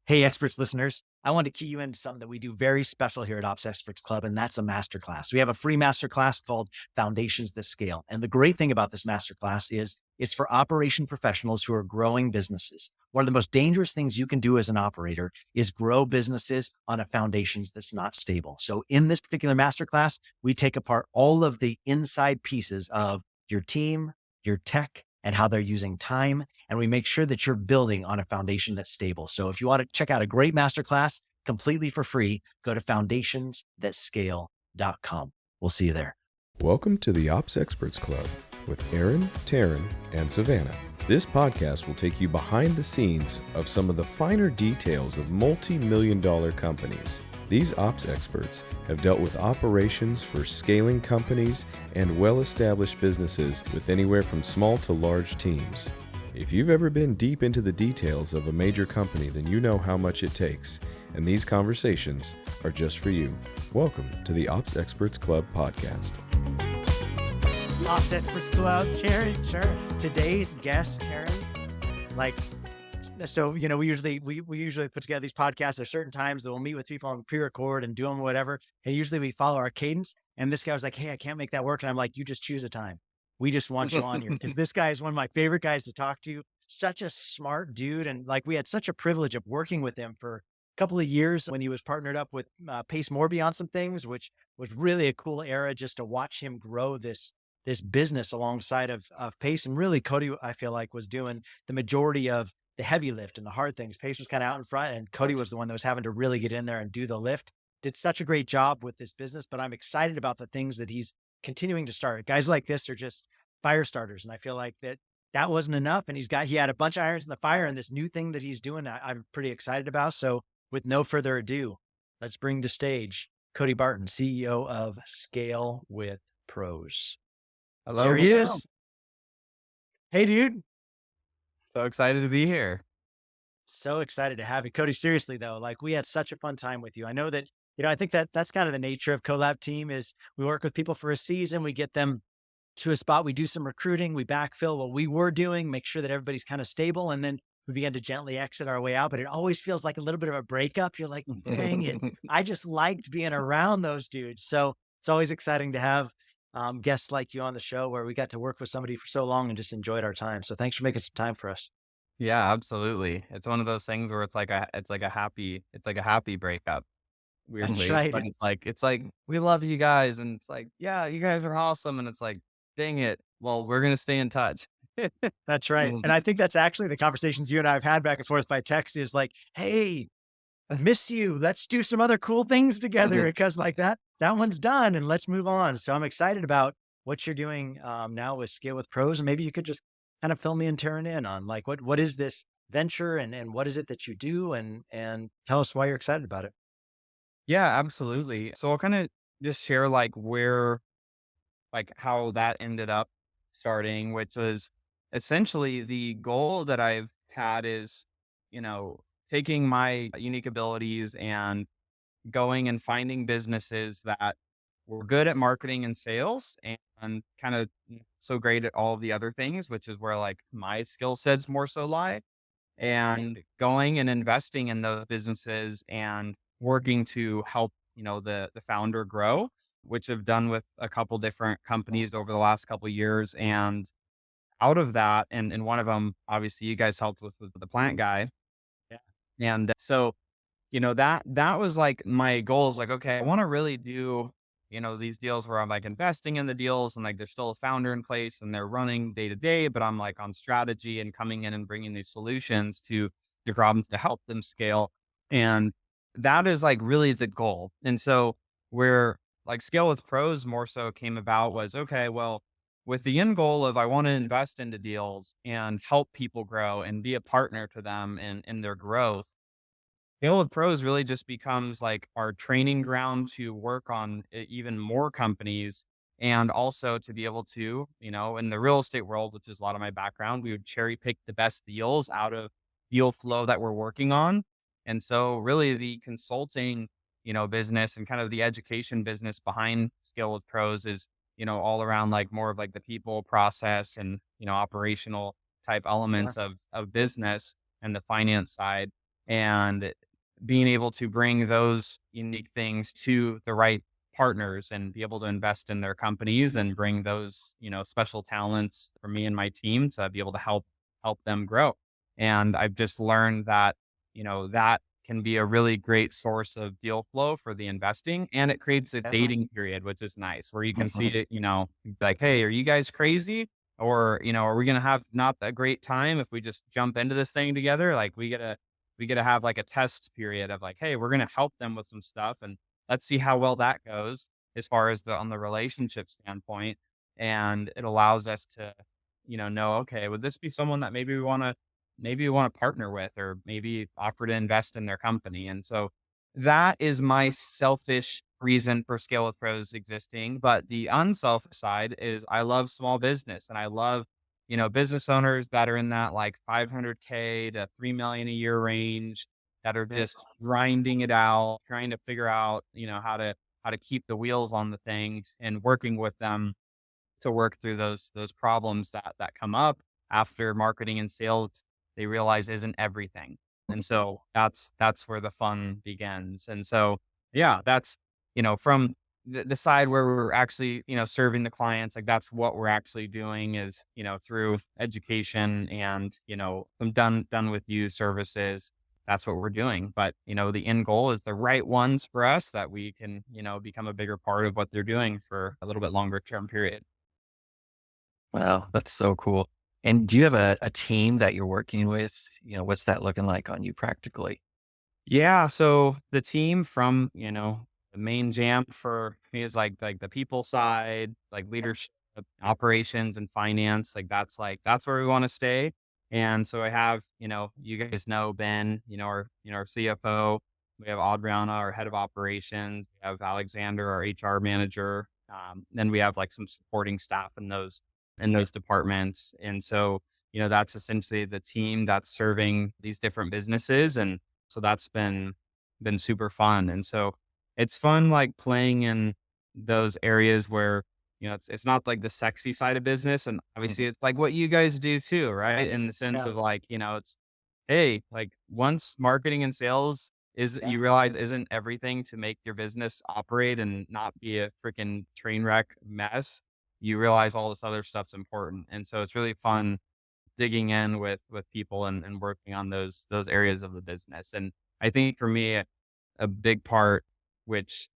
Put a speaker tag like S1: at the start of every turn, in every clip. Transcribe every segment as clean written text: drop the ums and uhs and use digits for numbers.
S1: Hey, experts listeners. I want to key you into something that we do very special here at Ops Experts Club, and that's a masterclass. We have a free masterclass called Foundations That Scale. And the great thing about this masterclass is it's for operation professionals who are growing businesses. One of the most dangerous things you can do as an operator is grow businesses on a foundations that's not stable. So in this particular masterclass, we take apart all of the inside pieces of your team, your tech, and how they're using time, and we make sure that you're building on a foundation that's stable. So if you want to check out a great masterclass completely for free, go to foundationsthatscale.com. We'll see you there.
S2: Welcome to the Ops Experts Club with Aaron, Taryn, and Savannah. This podcast will take you behind the scenes of some of the finer details of multi-million-dollar companies. These ops experts have dealt with operations for scaling companies and well-established businesses with anywhere from small to large teams. If you've ever been deep into the details of a major company, then you know how much it takes, and these conversations are just for you. Welcome to the Ops Experts Club podcast.
S1: Ops Experts Club, Taryn, sure. Today's guest, Taryn, we usually put together these podcasts at certain times that we'll meet with people and pre-record and do them whatever. And usually we follow our cadence. And this guy was like, "Hey, I can't make that work." And I'm like, "You just choose a time. We just want you on here." Because this guy is one of my favorite guys to talk to. Such a smart dude. And we had such a privilege of working with him for a couple of years when he was partnered up with Pace Morby on some things, which was really a cool era just to watch him grow this business alongside of Pace. And really Cody, I feel like, was doing the majority of the heavy lift and the hard things. Pace was kind of out in front, and Cody was the one that was having to really get in there and do the lift. Did such a great job with this business, but I'm excited about the things that he's continuing to start. Guys like this are just fire starters. And I feel like that wasn't enough. And he had a bunch of irons in the fire, and this new thing that he's doing, I'm pretty excited about. So with no further ado, let's bring to stage Cody Barton, CEO of Scale with Pros.
S3: Hello.
S1: There he is. Hey, dude.
S3: So excited to be here.
S1: So excited to have you. Cody, seriously though, we had such a fun time with you. I know that, I think that's kind of the nature of Collab team is we work with people for a season, we get them to a spot, we do some recruiting, we backfill what we were doing, make sure that everybody's kind of stable, and then we begin to gently exit our way out. But it always feels like a little bit of a breakup. You're like, dang it. I just liked being around those dudes. So it's always exciting to have guests like you on the show where we got to work with somebody for so long and just enjoyed our time. So thanks for making some time for us.
S3: Yeah, absolutely. It's one of those things where it's like a happy breakup.
S1: That's
S3: Weirdly,
S1: right.
S3: but it's like we love you guys, and it's like, yeah, you guys are awesome, and it's like, dang it. Well, we're gonna stay in touch.
S1: That's right. And I think that's actually the conversations you and I have had back and forth by text is like, "Hey, I miss you. Let's do some other cool things together because that one's done and let's move on." So I'm excited about what you're doing now with Scale with Pros. And maybe you could just kind of fill me and Taryn in on what is this venture and what is it that you do and tell us why you're excited about it.
S3: Yeah, absolutely. So I'll kind of just share how that ended up starting, which was essentially the goal that I've had is, taking my unique abilities and going and finding businesses that were good at marketing and sales and kind of so great at all of the other things, which is where my skill sets more so lie, and going and investing in those businesses and working to help, the founder grow, which I've done with a couple different companies over the last couple of years. And out of that, and one of them, obviously you guys helped with the plant guy.
S1: Yeah.
S3: And so, that was my goal is okay, I want to really do, these deals where I'm investing in the deals and there's still a founder in place and they're running day to day, but I'm on strategy and coming in and bringing these solutions to the problems to help them scale. And that is really the goal. And so where Scale with Pros more so came about was, okay, well, with the end goal of I want to invest into deals and help people grow and be a partner to them in their growth. Scale with Pros really just becomes our training ground to work on even more companies, and also to be able to, in the real estate world, which is a lot of my background, we would cherry pick the best deals out of deal flow that we're working on. And so really the consulting, business and kind of the education business behind Scale with Pros is, all around more of the people process and, operational type elements of business and the finance side. and being able to bring those unique things to the right partners and be able to invest in their companies and bring those, special talents for me and my team to be able to help them grow. And I've just learned that, that can be a really great source of deal flow for the investing. And it creates a
S1: Yeah.
S3: dating period, which is nice, where you can see it, like, hey, are you guys crazy? Or, are we going to have not a great time if we just jump into this thing together? Like we get to have like a test period of like, hey, we're going to help them with some stuff and let's see how well that goes as far as on the relationship standpoint. And it allows us to, know, okay, would this be someone that maybe we want to partner with, or maybe offer to invest in their company? And so that is my selfish reason for Scale with Pros existing. But the unselfish side is I love small business, and I love, business owners that are in that like 500K to 3 million a year range, that are just grinding it out, trying to figure out, how to keep the wheels on the things, and working with them to work through those problems that come up after marketing and sales they realize isn't everything. And so that's where the fun begins. And so yeah, that's, from the side where we're actually, serving the clients, like that's what we're actually doing is, through education and, some done with you services. That's what we're doing. But, the end goal is the right ones for us, that we can, become a bigger part of what they're doing for a little bit longer term period.
S4: Wow, that's so cool. And do you have a team that you're working with? What's that looking like on you practically?
S3: Yeah, so the team from, the main jam for me is like the people side, like leadership, operations and finance. That's where we want to stay. And so I have, you guys know Ben, our CFO. We have Adriana, our head of operations. We have Alexander, our HR manager. Then we have like some supporting staff in those departments. And so, that's essentially the team that's serving these different businesses. And so that's been super fun. And so it's fun like playing in those areas where, it's not like the sexy side of business. And obviously it's like what you guys do too, right? In the sense
S1: Yeah.
S3: of like, it's, hey, like once marketing and sales you realize isn't everything to make your business operate and not be a freaking train wreck mess, you realize all this other stuff's important. And so it's really fun digging in with people and working on those areas of the business. And I think for me, a big part, which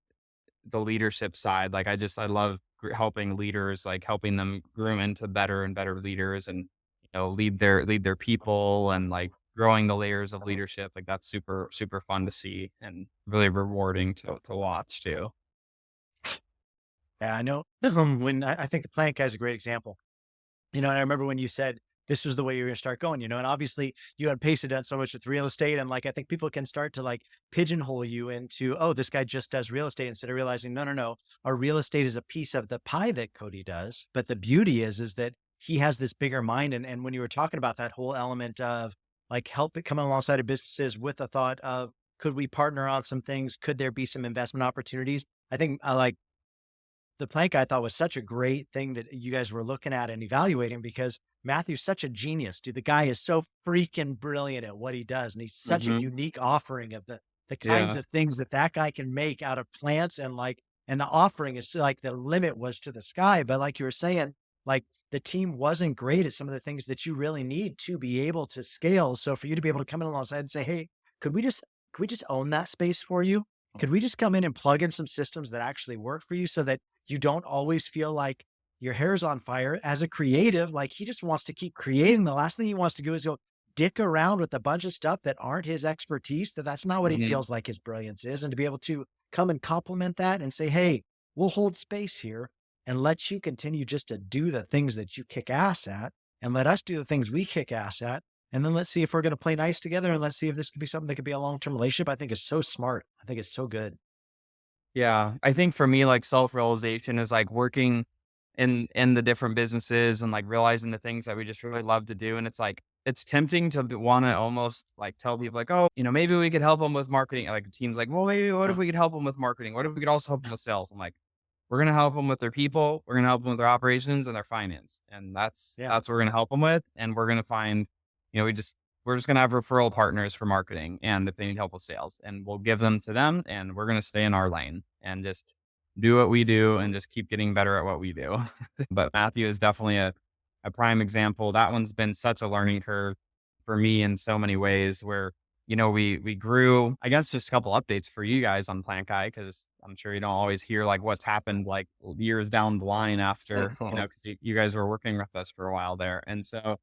S3: the leadership side, like I love helping leaders, like helping them groom into better and better leaders, and lead their people, and like growing the layers of leadership. Like that's super super fun to see and really rewarding to watch too.
S1: Yeah, I know. When I think the plant guy is a great example. And I remember when you said this was the way you were going to start going, and obviously you and Pace had done so much with real estate. And like, I think people can start to like pigeonhole you into, oh, this guy just does real estate, instead of realizing, no, no, no, our real estate is a piece of the pie that Cody does. But the beauty is that he has this bigger mind. And when you were talking about that whole element of like help it coming alongside of businesses with the thought of, could we partner on some things? Could there be some investment opportunities? I think I like the plank, I thought was such a great thing that you guys were looking at and evaluating, because Matthew's such a genius, dude. The guy is so freaking brilliant at what he does. And he's such a
S3: Hmm.
S1: unique offering of the kinds
S3: Yeah.
S1: of things that guy can make out of plants. And like, and the offering is like the limit was to the sky. But like you were saying, like the team wasn't great at some of the things that you really need to be able to scale. So for you to be able to come in alongside and say, hey, could we just own that space for you? Could we just come in and plug in some systems that actually work for you, so that you don't always feel like your hair's on fire as a creative? Like he just wants to keep creating. The last thing he wants to do is go dick around with a bunch of stuff that aren't his expertise, that's not what he
S3: Hmm.
S1: feels like his brilliance is. And to be able to come and complement that and say, hey, we'll hold space here and let you continue just to do the things that you kick ass at, and let us do the things we kick ass at. And then let's see if we're going to play nice together, and let's see if this could be something that could be a long-term relationship. I think is so smart. I think it's so good.
S3: Yeah, I think for me, like self-realization is like working in the different businesses and like realizing the things that we just really love to do. And it's like it's tempting to want to almost like tell people like, oh, maybe we could help them with marketing. Like the team's like, well, maybe what if we could help them with marketing? What if we could also help them with sales? I'm like, we're gonna help them with their people. We're gonna help them with their operations and their finance, and that's
S1: Yeah.
S3: that's what we're gonna help them with. And we're gonna find, we just we're just going to have referral partners for marketing. And if they need help with sales, and we'll give them to them, and we're going to stay in our lane and just do what we do and just keep getting better at what we do. But Matthew is definitely a prime example. That one's been such a learning curve for me in so many ways where, we grew, I guess, just a couple updates for you guys on Plant Guy, because I'm sure you don't always hear like what's happened like years down the line after, because you guys were working with us for a while there. And so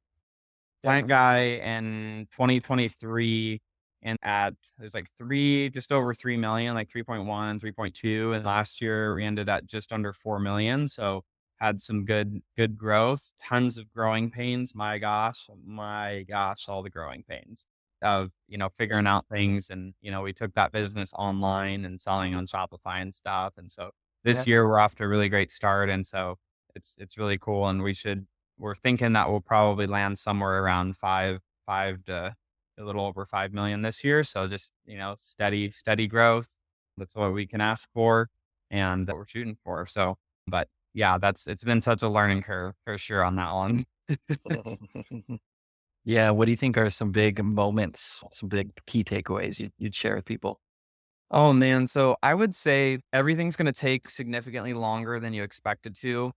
S3: Plant Guy in 2023 and it was like just over 3 million, like 3.1, 3.2. And last year we ended at just under 4 million. So had some good growth, tons of growing pains. My gosh, all the growing pains of, figuring out things. And, we took that business online and selling on Shopify and stuff. And so this year we're off to a really great start. And so it's really cool. And we're thinking that we'll probably land somewhere around five to a little over 5 million this year. So just, steady growth. That's what we can ask for and that we're shooting for. So, but yeah, it's been such a learning curve for sure on that one.
S4: Yeah. What do you think are some big moments, some big key takeaways you'd share with people?
S3: Oh man. So I would say everything's going to take significantly longer than you expected to.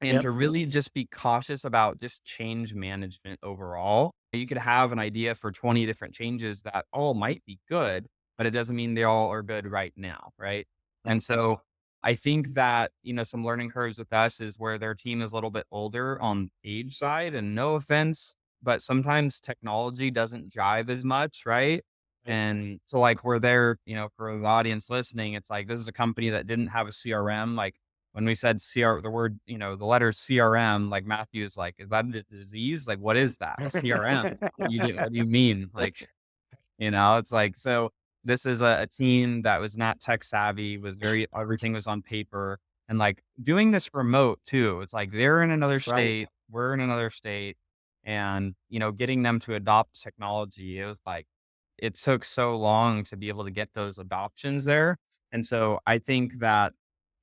S3: And to really just be cautious about just change management overall. You could have an idea for 20 different changes that all might be good, but it doesn't mean they all are good right now. Right. And so I think that, some learning curves with us is where their team is a little bit older on age side, and no offense, but sometimes technology doesn't jive as much. Right. And so like we're there, for the audience listening, it's like, this is a company that didn't have a CRM. Like, when we said the word, the letter CRM, like Matthew's like, is that a disease? Like, what is that? CRM? What do you mean? Like, it's like, so this is a team that was not tech savvy, everything was on paper, and like doing this remote too. It's like, they're in another state, we're in another state, and, getting them to adopt technology, it was like, it took so long to be able to get those adoptions there. And so I think that,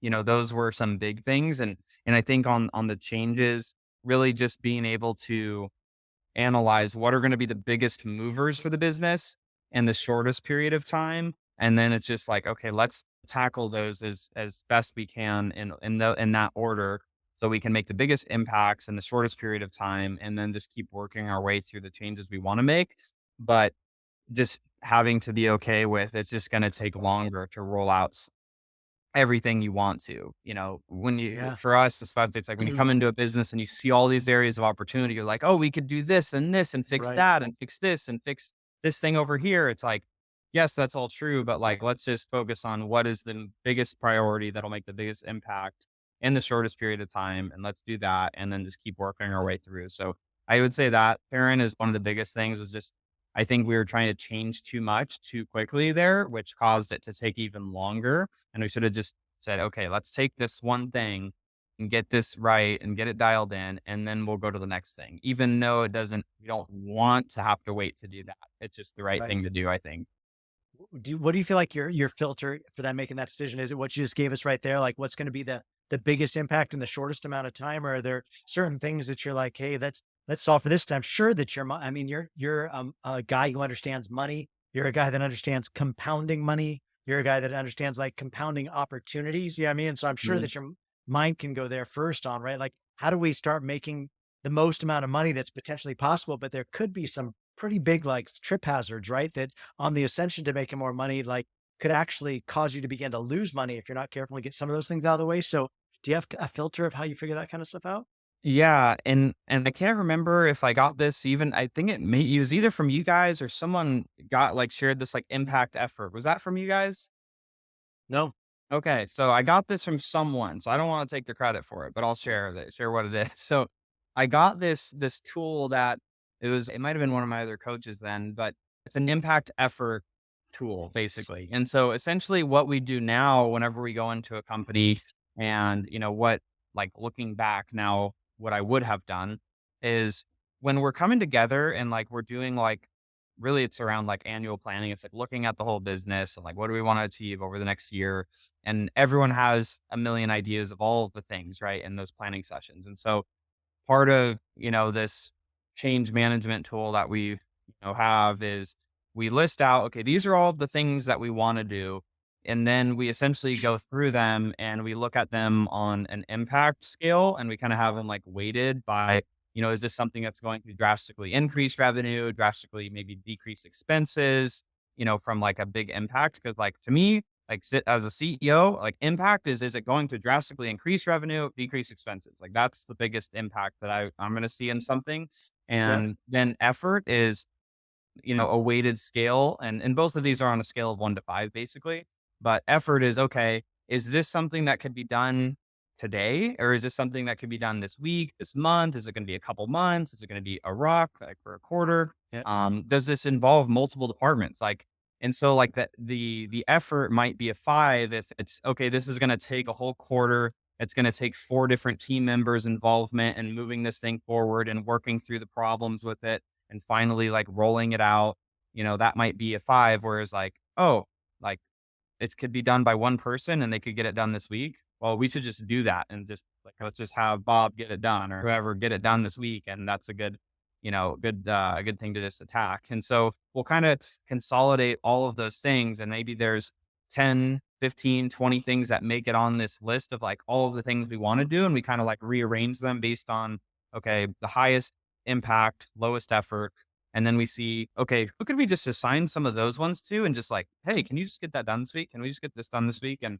S3: those were some big things. And I think on the changes, really just being able to analyze what are going to be the biggest movers for the business in the shortest period of time. And then it's just like, okay, let's tackle those as best we can in that order, so we can make the biggest impacts in the shortest period of time, and then just keep working our way through the changes we want to make. But just having to be okay with it's just going to take longer to roll out everything you want to, for us, especially, it's like when you come into a business and you see all these areas of opportunity, you're like, oh, we could do this and fix that and fix this and fix this thing over here. It's like, yes, that's all true, but like, let's just focus on what is the biggest priority that'll make the biggest impact in the shortest period of time. And let's do that. And then just keep working our way through. So I would say that Aaron is one of the biggest things, is just, I think we were trying to change too much too quickly there, which caused it to take even longer. And we should have just said, okay, let's take this one thing and get this right and get it dialed in, and then we'll go to the next thing. Even though we don't want to have to wait to do that. It's just the right thing to do, I think.
S1: What do you feel like your filter for that, making that decision? Is it what you just gave us right there? Like, what's going to be the biggest impact in the shortest amount of time? Or are there certain things that you're like, hey, let's solve for this? I'm sure that you're a guy who understands money. You're a guy that understands compounding money. You're a guy that understands like compounding opportunities. Yeah. And so I'm sure that your mind can go there first on, right? Like, how do we start making the most amount of money that's potentially possible? But there could be some pretty big, like, trip hazards, right? That on the ascension to making more money, like, could actually cause you to begin to lose money if you're not careful to get some of those things out of the way. So do you have a filter of how you figure that kind of stuff out?
S3: Yeah, and I can't remember if I got this even. I think it was either from you guys or someone shared this like impact effort. Was that from you guys?
S1: No.
S3: Okay, so I got this from someone, so I don't want to take the credit for it, but I'll share what it is. So I got this tool that it might have been one of my other coaches then, but it's an impact effort tool basically. And so essentially what we do now whenever we go into a company, and looking back now, what I would have done is when we're coming together and like we're doing like, really it's around like annual planning. It's like looking at the whole business and like, what do we want to achieve over the next year? And everyone has a million ideas of all of the things, right, in those planning sessions. And so part of, this change management tool that we've, have is we list out, okay, these are all the things that we want to do. And then we essentially go through them and we look at them on an impact scale, and we kind of have them like weighted by, is this something that's going to drastically increase revenue, drastically maybe decrease expenses, from like a big impact? Cause like to me, like as a CEO, like impact is it going to drastically increase revenue, decrease expenses? Like that's the biggest impact that I'm going to see in something.
S1: Yep.
S3: And then effort is, a weighted scale. And both of these are on a scale of 1 to 5, basically. But effort is, okay, is this something that could be done today? Or is this something that could be done this week, this month? Is it going to be a couple months? Is it going to be a rock like for a quarter?
S1: Yeah.
S3: Does this involve multiple departments? And so like that, the effort might be a 5 if it's, okay, this is going to take a whole quarter. It's going to take 4 different team members' involvement and moving this thing forward and working through the problems with it and finally like rolling it out. That might be a 5. Whereas like, oh, like it could be done by one person and they could get it done this week. Well, we should just do that and just like, let's just have Bob get it done or whoever get it done this week. And that's a good, a good thing to just attack. And so we'll kind of consolidate all of those things. And maybe there's 10, 15, 20 things that make it on this list of like all of the things we want to do. And we kind of like rearrange them based on, okay, the highest impact, lowest effort. And then we see, okay, who could we just assign some of those ones to? And just like, hey, can you just get that done this week? Can we just get this done this week? And,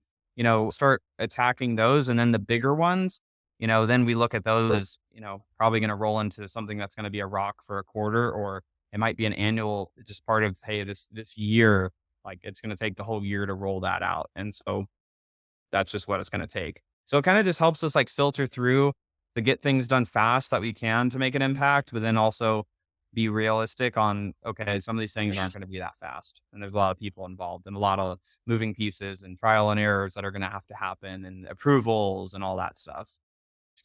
S3: start attacking those. And then the bigger ones, then we look at those as, probably going to roll into something that's going to be a rock for a quarter, or it might be an annual, just part of, hey, this year, like it's going to take the whole year to roll that out. And so that's just what it's going to take. So it kind of just helps us like filter through to get things done fast that we can to make an impact, but then also be realistic on, okay, some of these things aren't going to be that fast. And there's a lot of people involved and a lot of moving pieces and trial and errors that are going to have to happen and approvals and all that stuff.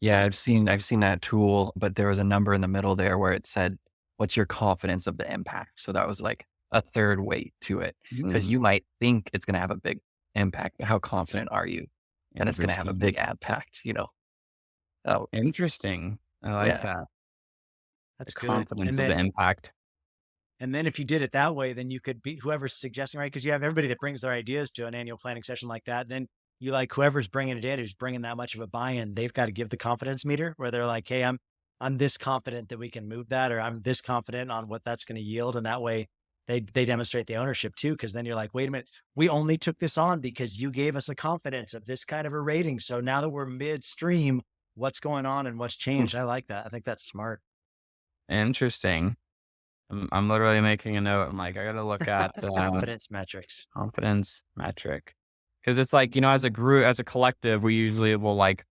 S4: Yeah, I've seen that tool, but there was a number in the middle there where it said, what's your confidence of the impact? So that was like a third weight to it, because you might think it's going to have a big impact, but how confident are you that it's going to have a big impact, Oh,
S3: Interesting. I like that.
S1: That's
S3: The
S1: good.
S3: confidence
S1: And
S3: of the
S1: then,
S3: impact.
S1: and then if you did it that way, then you could be whoever's suggesting, right? Because you have everybody that brings their ideas to an annual planning session like that. Then you like whoever's bringing it in, who's bringing that much of a buy-in, they've got to give the confidence meter where they're like, hey, I'm this confident that we can move that, or I'm this confident on what that's going to yield. And that way they demonstrate the ownership too. Cause then you're like, wait a minute, we only took this on because you gave us a confidence of this kind of a rating. So now that we're midstream, what's going on and what's changed? I like that. I think that's smart.
S3: Interesting. I'm literally making a note. I'm like, I got to look at
S1: Confidence metrics.
S3: confidence metric. Cause it's like, as a group, as a collective, we usually will like,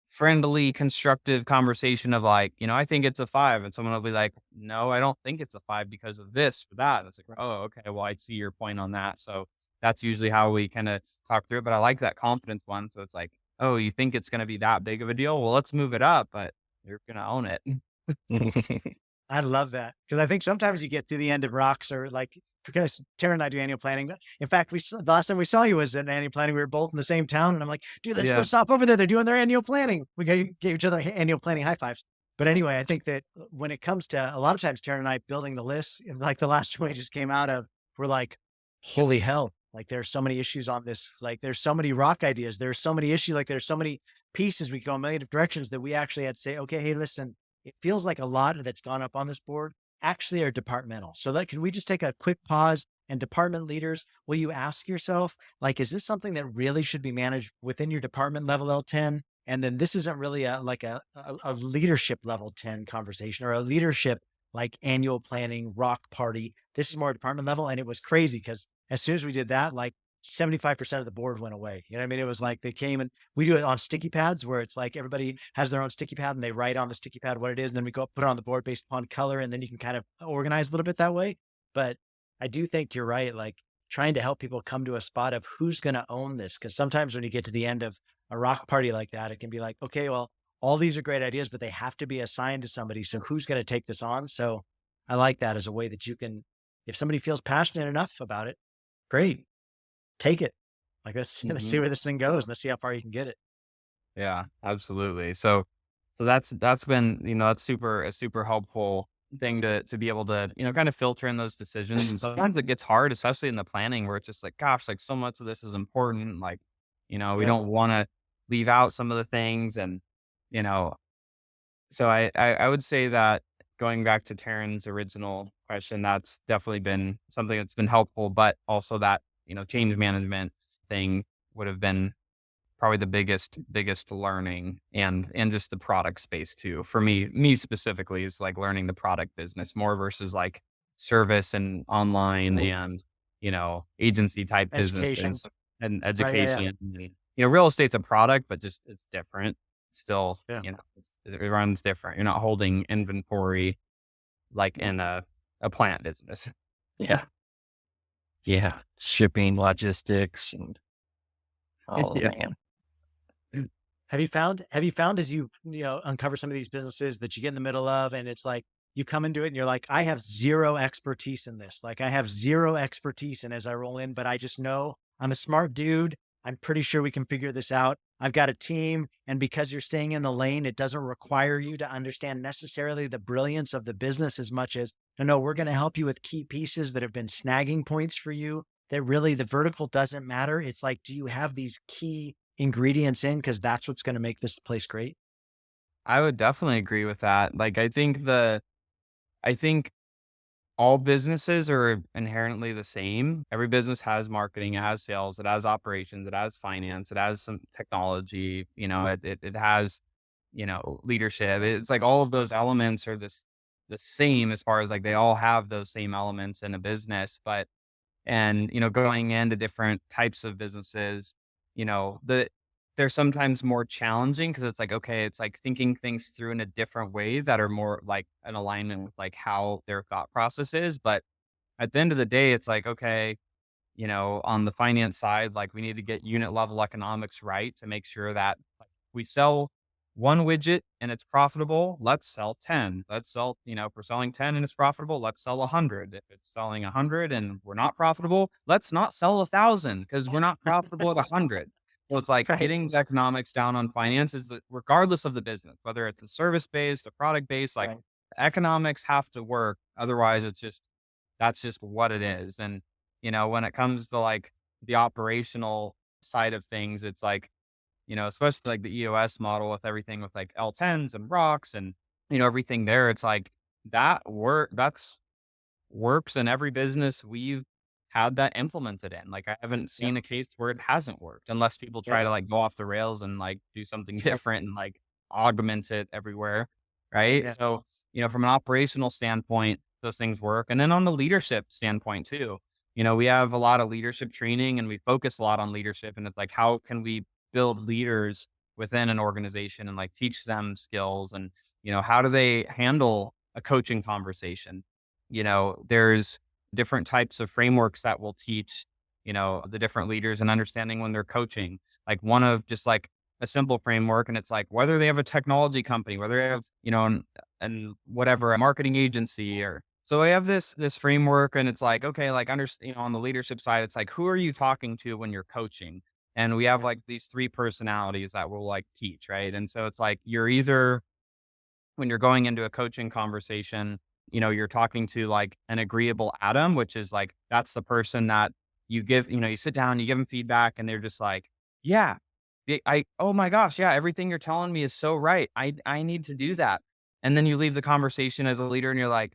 S3: friendly, constructive conversation of like, I think it's a 5, and someone will be like, no, I don't think it's a 5 because of this or that. It's like, oh, okay. Well, I see your point on that. So that's usually how we kind of talk through it. But I like that confidence one. So it's like, oh, you think it's going to be that big of a deal? Well, let's move it up, but you're going to own it.
S1: I love that. Cause I think sometimes you get to the end of rocks, or like, because Tara and I do annual planning. In fact, the last time we saw you was at annual planning. We were both in the same town, and I'm like, dude, let's go stop over there. They're doing their annual planning. We gave each other annual planning high fives. But anyway, I think that when it comes to a lot of times, Tara and I building the list, like the last one we just came out of, we're like, holy hell. Like there's so many issues on this. Like there's so many rock ideas. There's so many issues. Like there's so many pieces. We go a million directions that we actually had to say, okay, hey, listen, it feels like a lot that's gone up on this board actually are departmental. So can we just take a quick pause, and department leaders, will you ask yourself, like, is this something that really should be managed within your department level L10? And then this isn't really a leadership level 10 conversation, or a leadership like annual planning rock party. This is more department level. And it was crazy because as soon as we did that, like 75% of the board went away. You know what I mean? It was like they came, and we do it on sticky pads where it's like everybody has their own sticky pad and they write on the sticky pad what it is. And then we go put it on the board based upon color. And then you can kind of organize a little bit that way. But I do think you're right. Like trying to help people come to a spot of who's going to own this. Cause sometimes when you get to the end of a rock party like that, it can be like, okay, well, all these are great ideas, but they have to be assigned to somebody. So who's going to take this on? So I like that as a way that you can, if somebody feels passionate enough about it, great, take it. Like let's see where this thing goes, and let's see how far you can get it.
S3: Yeah, absolutely. So that's been, that's super helpful thing to be able to, kind of filter in those decisions. And sometimes it gets hard, especially in the planning where it's just like, gosh, like so much of this is important. Like, we don't want to leave out some of the things. And, you know, so I would say that going back to Taryn's original question, that's definitely been something that's been helpful, but also that, change management thing would have been probably the biggest learning, and just the product space too. For me specifically is like learning the product business more versus like service and online and, agency type
S1: Education.
S3: businesses and
S1: Right. Yeah.
S3: education. Real estate's a product, but just it's different. Still,
S1: Yeah.
S3: it runs different. You're not holding inventory like in a plant business.
S4: Yeah. Yeah. Shipping, logistics, and
S3: Yeah.
S4: man.
S1: Have you found as you uncover some of these businesses that you get in the middle of, and it's like you come into it and you're like, I have zero expertise in this. Like I have zero expertise in as I roll in, but I just know I'm a smart dude. I'm pretty sure we can figure this out. I've got a team. And because you're staying in the lane, it doesn't require you to understand necessarily the brilliance of the business as much as, no, we're going to help you with key pieces that have been snagging points for you, that really the vertical doesn't matter. It's like, do you have these key ingredients in? Because that's what's going to make this place great.
S3: I would definitely agree with that. Like, I think all businesses are inherently the same. Every business has marketing, it has sales, it has operations, it has finance, it has some technology, it has, leadership. It's like all of those elements are the same as far as like they all have those same elements in a business. But, and, going into different types of businesses, they're sometimes more challenging because it's like, okay, it's like thinking things through in a different way that are more like an alignment with like how their thought process is. But at the end of the day, it's like, okay, on the finance side, like we need to get unit level economics right to make sure that like, we sell one widget and it's profitable. Let's sell 10. Let's sell, if we're selling 10 and it's profitable, let's sell 100. If it's selling 100 and we're not profitable, let's not sell 1,000 because we're not profitable at 100. So it's like
S1: Right.
S3: getting the economics down on finances, that regardless of the business, whether it's a service based, a product based, like
S1: Right.
S3: economics have to work. Otherwise, that's just what it is. And, when it comes to like the operational side of things, it's like, especially like the EOS model with everything with like L10s and rocks and, everything there, it's like that's works in every business we've had that implemented in. Like I haven't
S1: Yeah.
S3: seen a case where it hasn't worked unless people try
S1: Yeah.
S3: to like go off the rails and like do something different and like augment it everywhere. Right.
S1: Yeah.
S3: So, from an operational standpoint, those things work. And then on the leadership standpoint too, we have a lot of leadership training and we focus a lot on leadership, and it's like, how can we build leaders within an organization and like teach them skills and, how do they handle a coaching conversation? There's different types of frameworks that will teach, the different leaders and understanding when they're coaching, like one of just like a simple framework. And it's like, whether they have a technology company, whether they have, and whatever, a marketing agency or, so I have this framework, and it's like, okay, like on the leadership side, it's like, who are you talking to when you're coaching? And we have like these 3 personalities that we'll like teach. Right. And so it's like, you're either, when you're going into a coaching conversation, you're talking to like an agreeable Adam, which is like, that's the person that you give, you sit down, you give them feedback and they're just like, yeah, oh my gosh. Yeah. Everything you're telling me is so right. I need to do that. And then you leave the conversation as a leader and you're like,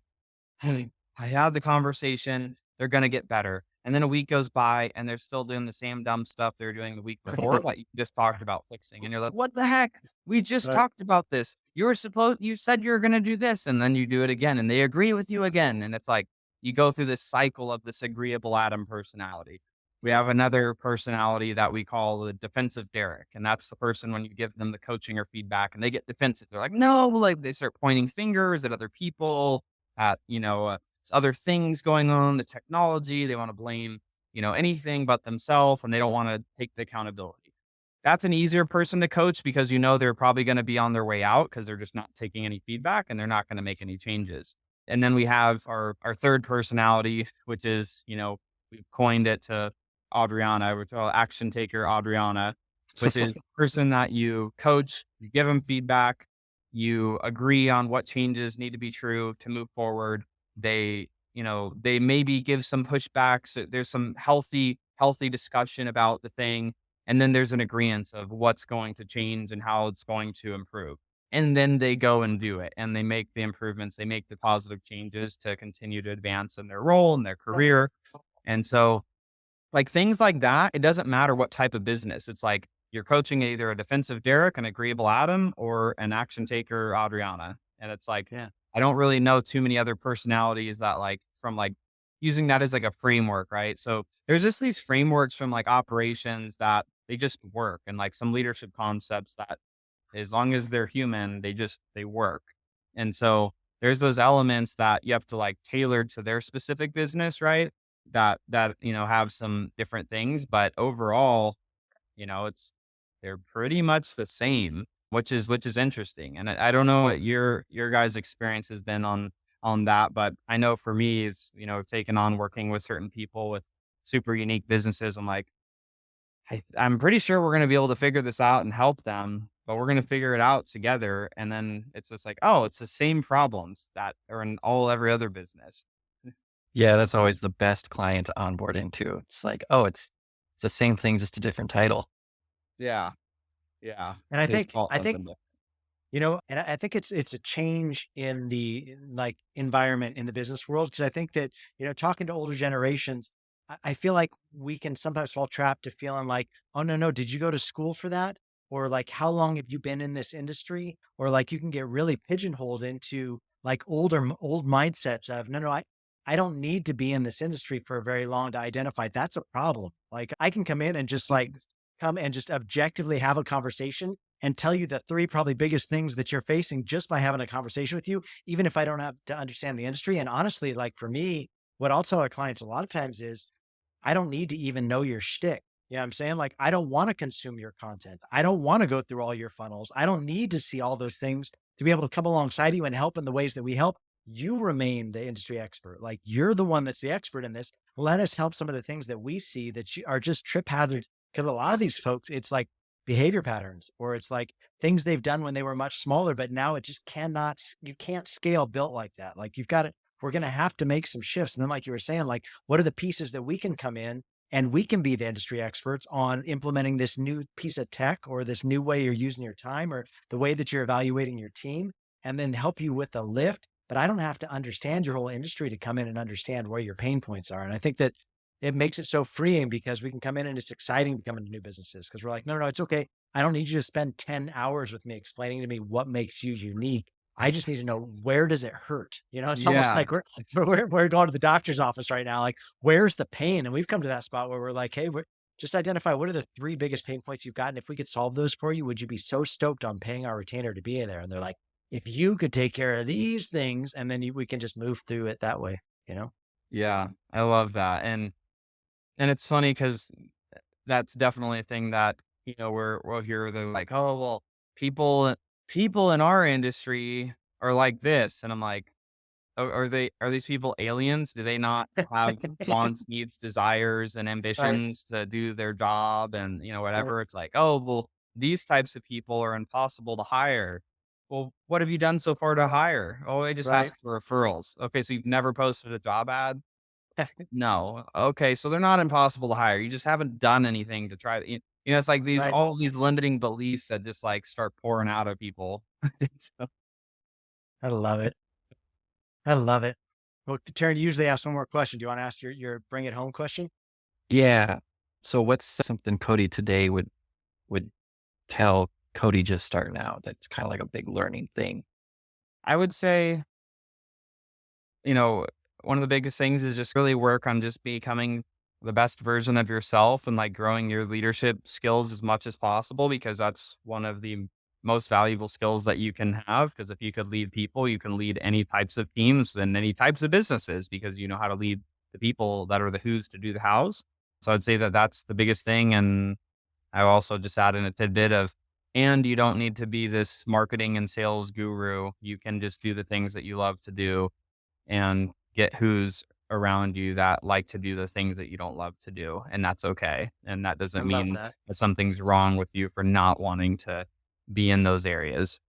S3: hey, I had the conversation. They're going to get better. And then a week goes by and they're still doing the same dumb stuff they were doing the week before that you just talked about fixing. And you're like, what the heck? We just
S1: Right.
S3: talked about this. You said you were going to do this. And then you do it again and they agree with you again. And it's like, you go through this cycle of this agreeable Adam personality. We have another personality that we call the defensive Derek. And that's the person when you give them the coaching or feedback and they get defensive. They're like, no, like they start pointing fingers at other people, at, other things going on, the technology. They want to blame, anything but themselves, and they don't want to take the accountability. That's an easier person to coach because they're probably going to be on their way out because they're just not taking any feedback and they're not going to make any changes. And then we have our third personality, which is, we've coined it to Adriana, which is action taker Adriana, which is the person that you coach, you give them feedback, You agree on what changes need to be true to move forward. They, they maybe give some pushback. So there's some healthy discussion about the thing. And then there's an agreement of what's going to change and how it's going to improve. And then they go and do it and they make the improvements. They make the positive changes to continue to advance in their role and their career. And so like things like that, it doesn't matter what type of business. It's like you're coaching either a defensive Derek, an agreeable Adam, or an action taker Adriana. And it's like, I don't really know too many other personalities that like from like using that as like a framework, right? So there's just these frameworks from like operations that they just work, and like some leadership concepts that as long as they're human, they work. And so there's those elements that you have to like tailor to their specific business, right? That have some different things, but overall, they're pretty much the same, which is interesting. And I don't know what your guys' experience has been on that, but I know for me, it's taken on working with certain people with super unique businesses. I'm like, I'm pretty sure we're going to be able to figure this out and help them, but we're going to figure it out together. And then it's just like, oh, it's the same problems that are in every other business.
S4: Yeah, that's always the best client to onboard into. It's like, oh, it's the same thing, just a different title.
S3: Yeah. Yeah.
S1: And I think,
S3: different.
S1: and I think it's a change in the like environment in the business world. Cause I think that, talking to older generations, I feel like we can sometimes fall trapped to feeling like, oh, no, did you go to school for that? Or like, how long have you been in this industry? Or like, you can get really pigeonholed into like old mindsets of, no, I don't need to be in this industry for very long to identify that's a problem. Like I can come in and just come and just objectively have a conversation and tell you the three probably biggest things that you're facing just by having a conversation with you, even if I don't have to understand the industry. And honestly, like for me, what I'll tell our clients a lot of times is I don't need to even know your shtick. You know what I'm saying? Like, I don't want to consume your content. I don't want to go through all your funnels. I don't need to see all those things to be able to come alongside you and help in the ways that we help. You remain the industry expert. Like you're the one that's the expert in this. Let us help some of the things that we see that are just trip hazards. Because a lot of these folks, it's like behavior patterns, or it's like things they've done when they were much smaller, but now it just you can't scale built like that. Like we're going to have to make some shifts. And then like you were saying, like, what are the pieces that we can come in and we can be the industry experts on implementing this new piece of tech or this new way you're using your time or the way that you're evaluating your team, and then help you with the lift. But I don't have to understand your whole industry to come in and understand where your pain points are. And I think that it makes it so freeing because we can come in and it's exciting to come into new businesses because we're like, no, it's okay. I don't need you to spend 10 hours with me explaining to me what makes you unique. I just need to know, where does it hurt? It's almost like we're going to the doctor's office right now. Like, where's the pain? And we've come to that spot where we're like, hey, we're just identify what are the three biggest pain points you've got. And if we could solve those for you, would you be so stoked on paying our retainer to be in there? And they're like, if you could take care of these things, and then we can just move through it that way,
S3: Yeah, I love that. And it's funny because that's definitely a thing that, we'll hear. They're like, oh, well, people in our industry are like this. And I'm like, are these people aliens? Do they not have wants, needs, desires, and ambitions to do their job and, whatever? It's like, oh, well, these types of people are impossible to hire. Well, what have you done so far to hire? Oh, I just asked for referrals. Okay. So you've never posted a job ad? No. Okay. So they're not impossible to hire. You just haven't done anything to try to, it's like all these limiting beliefs that just like start pouring out of people. So,
S1: I love it. I love it. Well, Taryn, you usually ask one more question. Do you want to ask your bring it home question?
S4: Yeah. So what's something Cody today would tell Cody just starting out that's kind of like a big learning thing?
S3: I would say, one of the biggest things is just really work on just becoming the best version of yourself and like growing your leadership skills as much as possible, because that's one of the most valuable skills that you can have. Because if you could lead people, you can lead any types of teams and any types of businesses, because you know how to lead the people that are the who's to do the hows. So I'd say that that's the biggest thing. And I also just add in a tidbit of, and you don't need to be this marketing and sales guru. You can just do the things that you love to do and get who's around you that like to do the things that you don't love to do. And that's okay. And that doesn't mean that something's wrong with you for not wanting to be in those areas.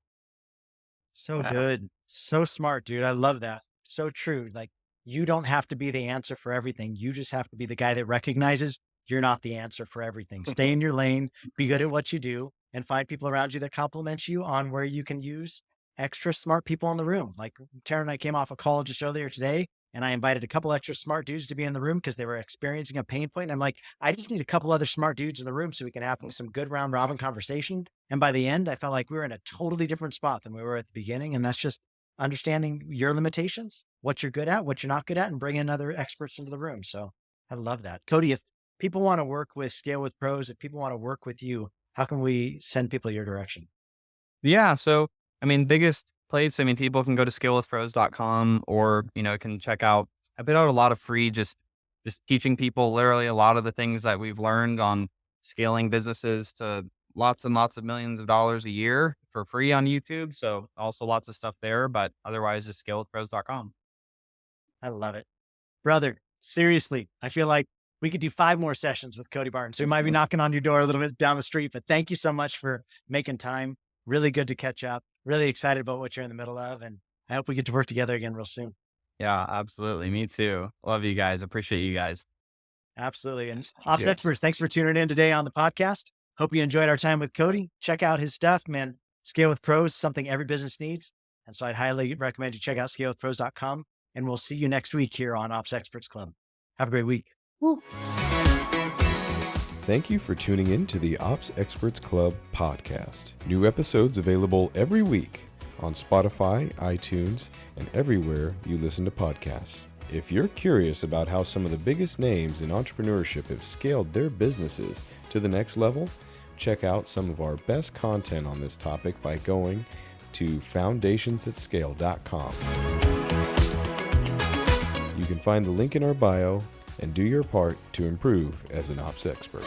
S1: So
S4: Wow.
S1: good. So smart, dude. I love that. So true. Like, you don't have to be the answer for everything. You just have to be the guy that recognizes you're not the answer for everything. Stay in your lane, be good at what you do, and find people around you that compliment you on where you can use extra smart people in the room. Like Tara and I came off a call just earlier today, and I invited a couple extra smart dudes to be in the room because they were experiencing a pain point. And I'm like, I just need a couple other smart dudes in the room so we can have some good round robin conversation. And by the end, I felt like we were in a totally different spot than we were at the beginning. And that's just understanding your limitations, what you're good at, what you're not good at, and bring in other experts into the room. So I love that. Cody, if people want to work with Scale with Pros, if people want to work with you, how can we send people your direction?
S3: Yeah. So, I mean, biggest place, I mean, people can go to scalewithpros.com or, can check out, I put out a lot of free, just teaching people literally a lot of the things that we've learned on scaling businesses to lots and lots of millions of dollars a year for free on YouTube. So also lots of stuff there, but otherwise just scalewithpros.com.
S1: I love it. Brother, seriously, I feel like we could do 5 more sessions with Cody Barton. So we might be knocking on your door a little bit down the street, but thank you so much for making time. Really good to catch up. Really excited about what you're in the middle of. And I hope we get to work together again real soon.
S3: Yeah, absolutely. Me too. Love you guys. Appreciate you guys.
S1: Absolutely. And Ops Experts, thanks for tuning in today on the podcast. Hope you enjoyed our time with Cody. Check out his stuff, man. Scale with Pros, something every business needs. And so I'd highly recommend you check out scalewithpros.com. And we'll see you next week here on Ops Experts Club. Have a great week. Woo.
S2: Thank you for tuning in to the Ops Experts Club podcast. New episodes available every week on Spotify, iTunes, and everywhere you listen to podcasts. If you're curious about how some of the biggest names in entrepreneurship have scaled their businesses to the next level, check out some of our best content on this topic by going to foundationsthatscale.com. You can find the link in our bio and do your part to improve as an ops expert.